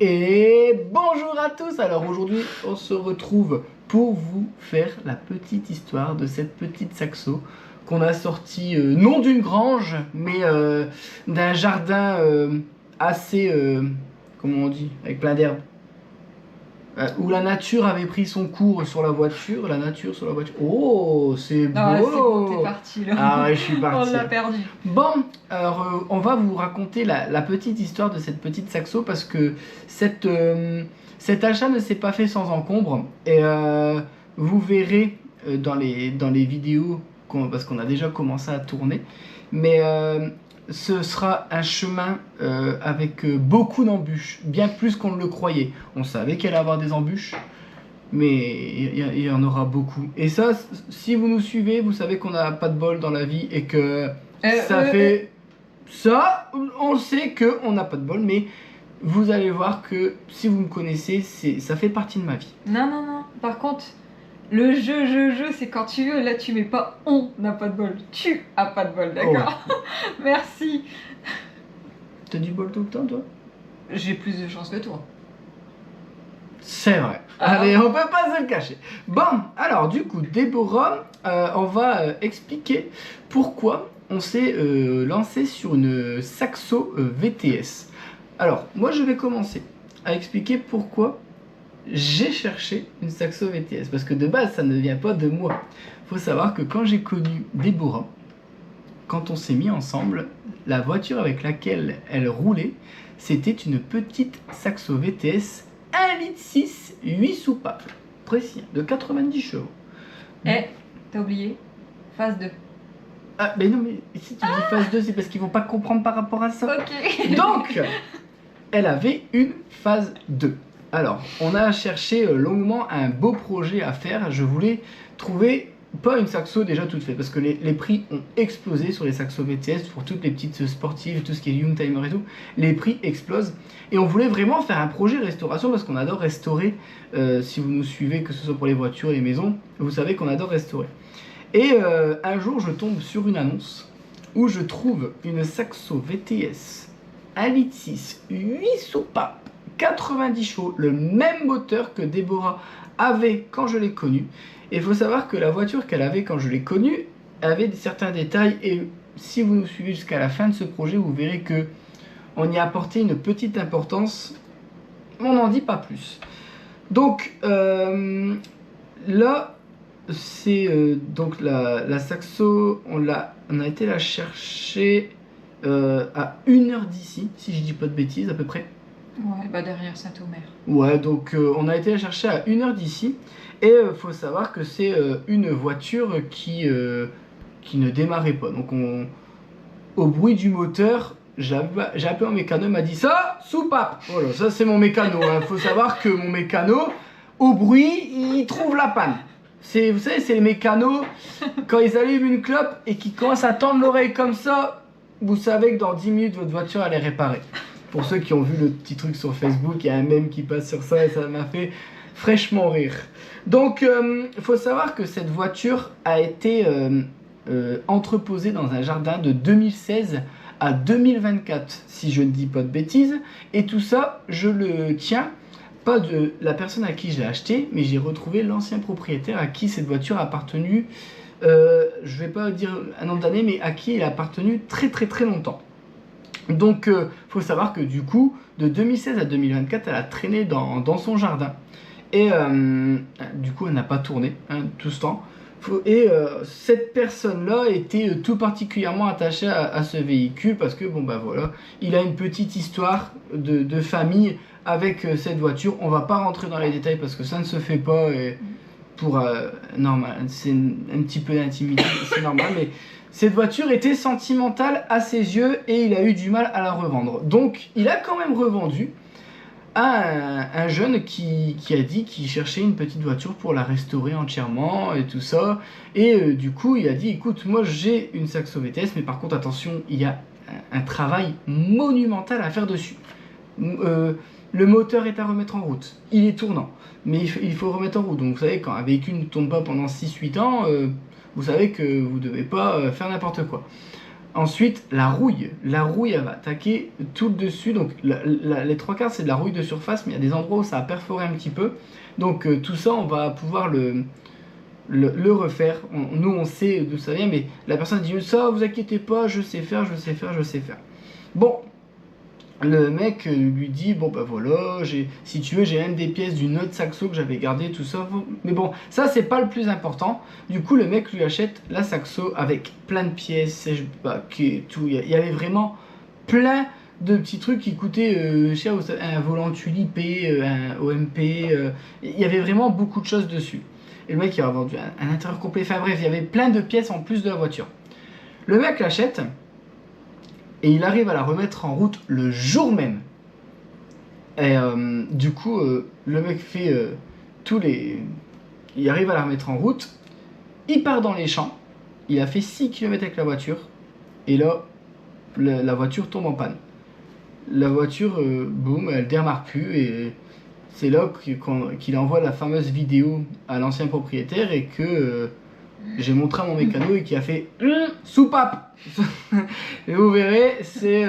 Et bonjour à tous. Alors aujourd'hui on se retrouve pour vous faire la petite histoire de cette petite saxo qu'on a sortie non d'une grange mais d'un jardin assez comment on dit, avec plein d'herbes, où la nature avait pris son cours sur la voiture. La nature sur la voiture. Oh, c'est beau. Ah, c'est bon, t'es parti là. Ah ouais, je suis parti. On l'a perdu. Bon, alors on va vous raconter la petite histoire de cette petite saxo parce que cet achat ne s'est pas fait sans encombre. Et vous verrez dans les vidéos, parce qu'on a déjà commencé à tourner, mais ce sera un chemin avec beaucoup d'embûches, bien plus qu'on ne le croyait. On savait qu'il allait y avoir des embûches, mais il y en aura beaucoup. Et ça, si vous nous suivez, vous savez qu'on n'a pas de bol dans la vie et que ça fait... Ça, on sait qu'on n'a pas de bol, mais vous allez voir que si vous me connaissez, ça fait partie de ma vie. Non. Par contre, le jeu, c'est quand tu veux. Là, tu mets pas on n'a pas de bol. Tu as pas de bol, d'accord? Oh. Merci. T'as du bol tout le temps, toi? J'ai plus de chance que toi. C'est vrai. Allez, on peut pas se le cacher. Bon, alors du coup, Déborah, on va expliquer pourquoi on s'est lancé sur une saxo VTS. Alors, moi je vais commencer à expliquer pourquoi j'ai cherché une saxo VTS. Parce que de base, ça ne vient pas de moi. Faut savoir que quand j'ai connu Déborah, quand on s'est mis ensemble, la voiture avec laquelle elle roulait, c'était une petite saxo VTS 1,6 litre, 8 soupapes, précis, de 90 chevaux. T'as oublié? Phase 2. Ah, mais non, mais si tu dis phase 2, c'est parce qu'ils vont pas comprendre par rapport à ça. Ok. Donc, elle avait une phase 2. Alors, on a cherché longuement un beau projet à faire. Je voulais trouver pas une saxo déjà toute faite, parce que les prix ont explosé sur les saxos VTS pour toutes les petites sportives, tout ce qui est Youngtimer et tout. Les prix explosent. Et on voulait vraiment faire un projet restauration parce qu'on adore restaurer. Si vous nous suivez, que ce soit pour les voitures et les maisons, vous savez qu'on adore restaurer. Et un jour, je tombe sur une annonce où je trouve une saxo VTS 1,6 litre, 8 soupapes, 90 chevaux, le même moteur que Déborah avait quand je l'ai connue. Et il faut savoir que la voiture qu'elle avait quand je l'ai connue avait certains détails. Et si vous nous suivez jusqu'à la fin de ce projet, vous verrez que on y a apporté une petite importance. On n'en dit pas plus. Donc là, c'est donc la saxo, on a été la chercher à 1 heure d'ici, si je dis pas de bêtises, à peu près. Ouais, bah derrière Saint-Omer. Ouais, donc on a été la chercher à 1 heure d'ici. Et faut savoir que c'est une voiture qui ne démarrait pas. Donc au bruit du moteur, j'ai appelé un mécano, il m'a dit ça, soupape. Voilà, ça c'est mon mécano. Faut savoir que mon mécano, au bruit, il trouve la panne. Vous savez, c'est les mécanos, quand ils allument une clope et qu'ils commencent à tendre l'oreille comme ça, vous savez que dans 10 minutes, votre voiture, elle est réparée. Pour ceux qui ont vu le petit truc sur Facebook, il y a un mème qui passe sur ça et ça m'a fait fraîchement rire. Donc, il faut savoir que cette voiture a été entreposée dans un jardin de 2016 à 2024, si je ne dis pas de bêtises. Et tout ça, je le tiens pas de la personne à qui j'ai acheté, mais j'ai retrouvé l'ancien propriétaire à qui cette voiture a appartenu, je vais pas dire un nombre d'années, mais à qui elle a appartenu très longtemps. Donc, faut savoir que du coup, de 2016 à 2024, elle a traîné dans son jardin. Et du coup, elle n'a pas tourné tout ce temps. Cette personne-là était tout particulièrement attachée à ce véhicule parce que, bon, bah voilà, il a une petite histoire de famille avec cette voiture. On va pas rentrer dans les détails parce que ça ne se fait pas. Et pour normal, c'est un petit peu d'intimité, c'est normal, mais cette voiture était sentimentale à ses yeux et il a eu du mal à la revendre. Donc, il a quand même revendu à un jeune qui a dit qu'il cherchait une petite voiture pour la restaurer entièrement et tout ça. Et du coup, il a dit, écoute, moi j'ai une saxo VTS, mais par contre, attention, il y a un travail monumental à faire dessus. Le moteur est à remettre en route, il est tournant, mais il faut remettre en route. Donc vous savez, quand un véhicule ne tourne pas pendant 6-8 ans, vous savez que vous ne devez pas faire n'importe quoi. Ensuite, la rouille. La rouille, elle va attaquer tout le dessus. Donc, les trois quarts, c'est de la rouille de surface, mais il y a des endroits où ça a perforé un petit peu. Donc, tout ça, on va pouvoir le refaire. Nous, on sait d'où ça vient, mais la personne dit ça, vous inquiétez pas, je sais faire, je sais faire, je sais faire. Bon, le mec lui dit bon bah voilà, si tu veux j'ai même des pièces d'une autre saxo que j'avais gardé tout ça, mais bon ça c'est pas le plus important. Du coup le mec lui achète la saxo avec plein de pièces, tout. Il y avait vraiment plein de petits trucs qui coûtaient cher, un volant tulipé, un OMP, il y avait vraiment beaucoup de choses dessus. Et le mec il a vendu un intérieur complet, enfin bref il y avait plein de pièces en plus de la voiture. Le mec l'achète et il arrive à la remettre en route le jour même. Et du coup, le mec fait il arrive à la remettre en route, il part dans les champs, il a fait 6 km avec la voiture, et là, la voiture tombe en panne. La voiture, boum, elle démarre plus, et c'est là qu'il envoie la fameuse vidéo à l'ancien propriétaire, et que j'ai montré à mon mécano et qui a fait soupape. Et vous verrez, c'est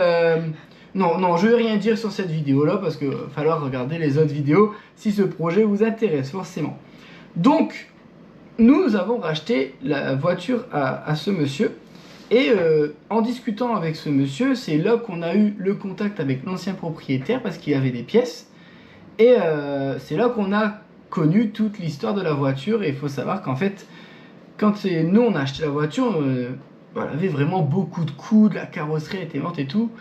non, je vais rien dire sur cette vidéo là parce qu'il va falloir regarder les autres vidéos si ce projet vous intéresse forcément. Donc nous avons racheté la voiture à ce monsieur et en discutant avec ce monsieur, c'est là qu'on a eu le contact avec l'ancien propriétaire parce qu'il avait des pièces et c'est là qu'on a connu toute l'histoire de la voiture. Et il faut savoir qu'en fait quand nous on a acheté la voiture, elle avait vraiment beaucoup de coups, la carrosserie était morte et tout.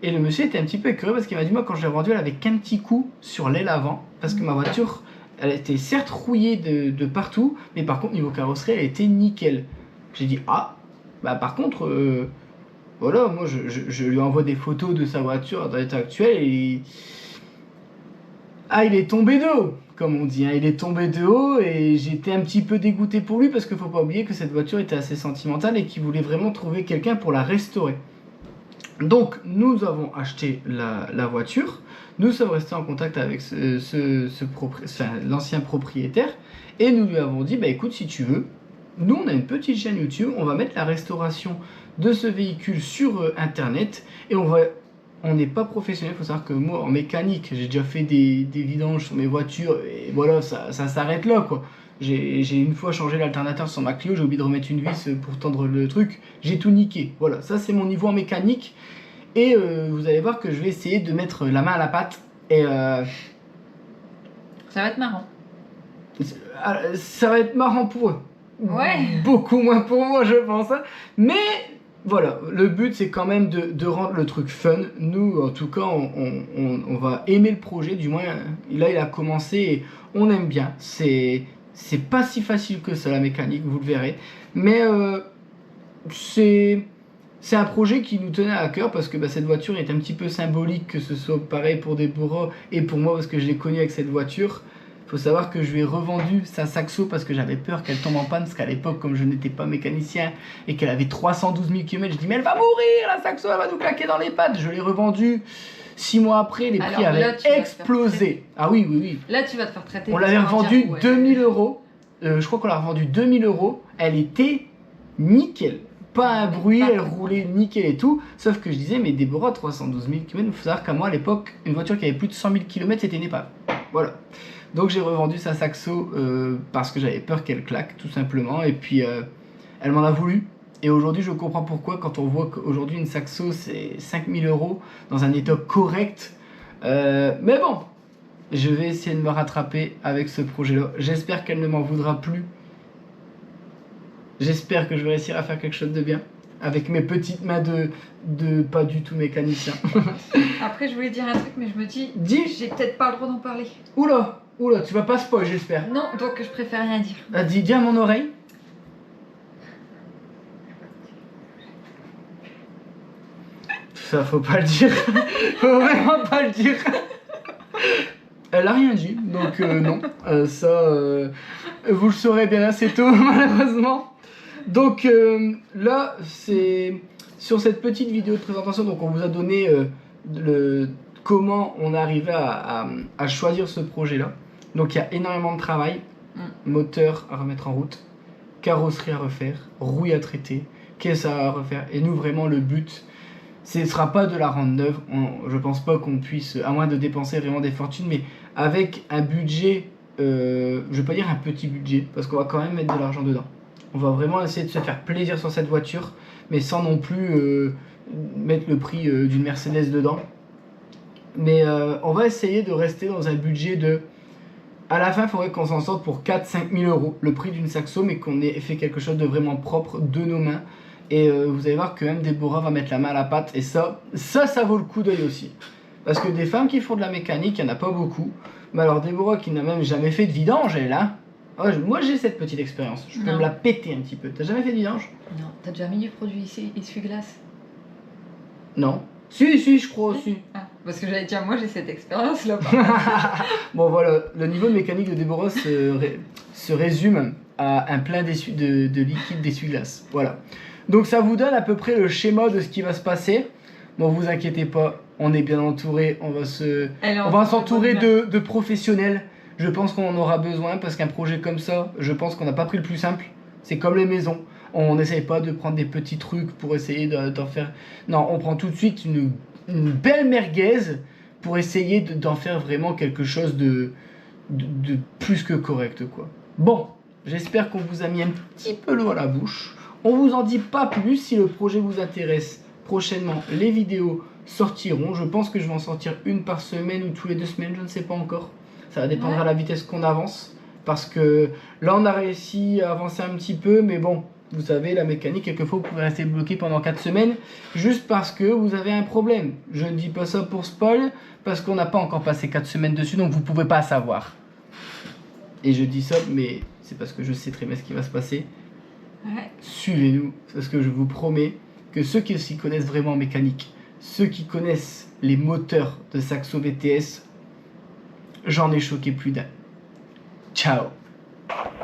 Et le monsieur était un petit peu écœuré parce qu'il m'a dit moi quand je l'ai vendue elle avait qu'un petit coup sur l'aile avant. Parce que ma voiture elle était certes rouillée de partout, mais par contre niveau carrosserie elle était nickel. J'ai dit ah, bah par contre voilà, moi je lui envoie des photos de sa voiture dans l'état actuel et... Ah il est tombé de haut comme on dit, hein. Il est tombé de haut et j'étais un petit peu dégoûté pour lui parce qu'il faut pas oublier que cette voiture était assez sentimentale et qu'il voulait vraiment trouver quelqu'un pour la restaurer. Donc nous avons acheté la voiture, nous sommes restés en contact avec l'ancien propriétaire et nous lui avons dit bah écoute si tu veux, nous on a une petite chaîne YouTube, on va mettre la restauration de ce véhicule sur internet et on n'est pas professionnel, il faut savoir que moi en mécanique j'ai déjà fait des vidanges sur mes voitures et voilà ça s'arrête là quoi. J'ai une fois changé l'alternateur sur ma Clio, j'ai oublié de remettre une vis pour tendre le truc, j'ai tout niqué. Voilà, ça c'est mon niveau en mécanique et vous allez voir que je vais essayer de mettre la main à la pâte et ça va être marrant. Ça va être marrant pour eux. Ouais. Beaucoup moins pour moi je pense, hein. Mais voilà, le but c'est quand même de rendre le truc fun. Nous, en tout cas, on va aimer le projet. Du moins, là, il a commencé et on aime bien. C'est pas si facile que ça, la mécanique, vous le verrez. Mais c'est un projet qui nous tenait à cœur parce que cette voiture est un petit peu symbolique, que ce soit pareil pour Déborah et pour moi parce que je l'ai connue avec cette voiture. Il faut savoir que je lui ai revendu sa saxo parce que j'avais peur qu'elle tombe en panne, parce qu'à l'époque, comme je n'étais pas mécanicien et qu'elle avait 312 000 km, je dis mais elle va mourir la saxo, elle va nous claquer dans les pattes. Je l'ai revendue 6 mois après, les prix avaient explosé. Ah oui, oui, oui. Là tu vas te faire traiter. On l'avait revendue 2000 euros. Je crois qu'on l'a revendue 2000 euros. Elle était nickel. Pas un bruit, elle roulait nickel et tout. Sauf que je disais, mais Déborah, 312 000 km, il faut savoir qu'à moi à l'époque, une voiture qui avait plus de 100 000 km, c'était une épave. Voilà. Donc j'ai revendu sa saxo parce que j'avais peur qu'elle claque tout simplement et puis elle m'en a voulu et aujourd'hui je comprends pourquoi quand on voit qu'aujourd'hui une saxo c'est 5000 euros dans un état correct mais bon je vais essayer de me rattraper avec ce projet là, j'espère qu'elle ne m'en voudra plus, j'espère que je vais réussir à faire quelque chose de bien avec mes petites mains de pas du tout mécanicien. Après je voulais dire un truc mais je me dis j'ai peut-être pas le droit d'en parler. Oula, tu vas pas spoil, j'espère. Non, donc je préfère rien dire. Dis à mon oreille. Ça, faut pas le dire. Faut vraiment pas le dire. Elle a rien dit, donc non. Vous le saurez bien assez tôt, malheureusement. Donc là, c'est sur cette petite vidéo de présentation, donc on vous a donné comment on est arrivé à choisir ce projet-là. Donc il y a énormément de travail, moteur à remettre en route, carrosserie à refaire, rouille à traiter, qu'est-ce que ça va refaire. Et nous, vraiment, le but, ce ne sera pas de la rendre neuve. Je pense pas qu'on puisse, à moins de dépenser vraiment des fortunes, mais avec un budget, je vais pas dire un petit budget, parce qu'on va quand même mettre de l'argent dedans. On va vraiment essayer de se faire plaisir sur cette voiture, mais sans non plus mettre le prix d'une Mercedes dedans. Mais on va essayer de rester dans un budget de... À la fin, il faudrait qu'on s'en sorte pour 4-5 000 euros, le prix d'une Saxo, mais qu'on ait fait quelque chose de vraiment propre de nos mains. Et vous allez voir que même Déborah va mettre la main à la pâte, et ça vaut le coup d'œil aussi. Parce que des femmes qui font de la mécanique, il n'y en a pas beaucoup. Mais alors Déborah qui n'a même jamais fait de vidange, elle, hein. Ouais, moi j'ai cette petite expérience, je peux me la péter un petit peu. T'as jamais fait de vidange? Non, t'as déjà mis du produit ici, essuie-glace? Non. Si, je crois aussi. Ah, parce que j'allais dire, moi j'ai cette expérience-là. Bon voilà, le niveau de mécanique de Déborah se résume à un plein de liquide d'essuie-glace. Voilà. Donc ça vous donne à peu près le schéma de ce qui va se passer. Bon, vous inquiétez pas, on est bien entouré, on va s'entourer de professionnels. Je pense qu'on en aura besoin parce qu'un projet comme ça, je pense qu'on n'a pas pris le plus simple. C'est comme les maisons. On n'essaye pas de prendre des petits trucs pour essayer d'en faire... Non, on prend tout de suite une belle merguez pour essayer d'en faire vraiment quelque chose de plus que correct, quoi. Bon, j'espère qu'on vous a mis un petit peu l'eau à la bouche. On vous en dit pas plus. Si le projet vous intéresse, prochainement, les vidéos sortiront. Je pense que je vais en sortir une par semaine ou tous les 2 semaines, je ne sais pas encore. Ça va dépendre à la vitesse qu'on avance. Parce que là, on a réussi à avancer un petit peu, mais bon, vous savez, la mécanique, quelquefois, vous pouvez rester bloqué pendant 4 semaines juste parce que vous avez un problème. Je ne dis pas ça pour spoil, parce qu'on n'a pas encore passé 4 semaines dessus, donc vous ne pouvez pas savoir. Et je dis ça, mais c'est parce que je sais très bien ce qui va se passer. Ouais. Suivez-nous, parce que je vous promets que ceux qui s'y connaissent vraiment en mécanique, ceux qui connaissent les moteurs de Saxo VTS, j'en ai choqué plus d'un. Ciao.